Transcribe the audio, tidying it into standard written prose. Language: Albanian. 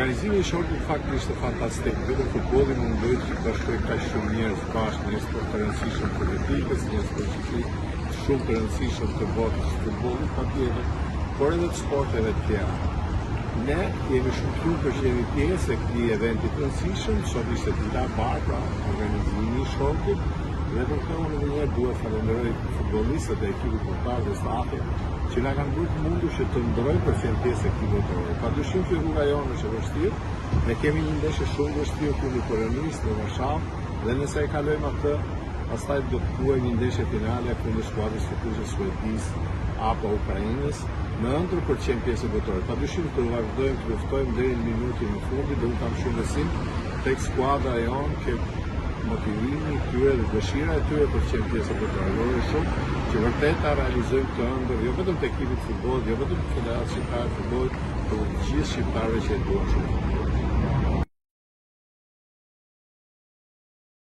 Organizimi I shortit fakti ishte fantastik, vetëm futbolli mundoi që të bashkoj kaq shumë njerëz bashkë, një sport të rëndësishëm politikës, një sport shumë të rëndësishëm të botës së futbollit patjetër, por edhe të sporteve të tjera. Ne jemi shumë të lumtur që jemi pjesë e këtij eventi të rëndësishëm, sot ishte dita e parë pra organizimi I shortit, dhe për këtë unë njëherë duhet falenderoj futbollistët e ekipit portar dhe stafin që na kanë bërë të mundur që të ndrojmë përfshirë pjesë e këtij votore. Padyshim që rruga jonë është e vështirë, ne kemi një ndeshje shumë vështirë kundër Koreanisë në Varshavë dhe nëse e kalojmë atë, pastaj do të luajmë një ndeshje finale kundër skuadrës futuese suedeze apo Ukrainës në ëndër për të qenë pjesë votore. Padyshim të vazhdojmë të luftojmë deri në minutin e fundit dhe unë kam shumë besim tek skuadra jonë që motivimi I tyre dhe dëshira e tyre për të qenë pjesë votore shumë që vërtet ta realizojmë këtë ëndër, jo vetëm te ekipi I futbollit, jo vetëm te Federacia Shqiptare e Futbollit, por të gjithë shqiptarëve që e duan shumë.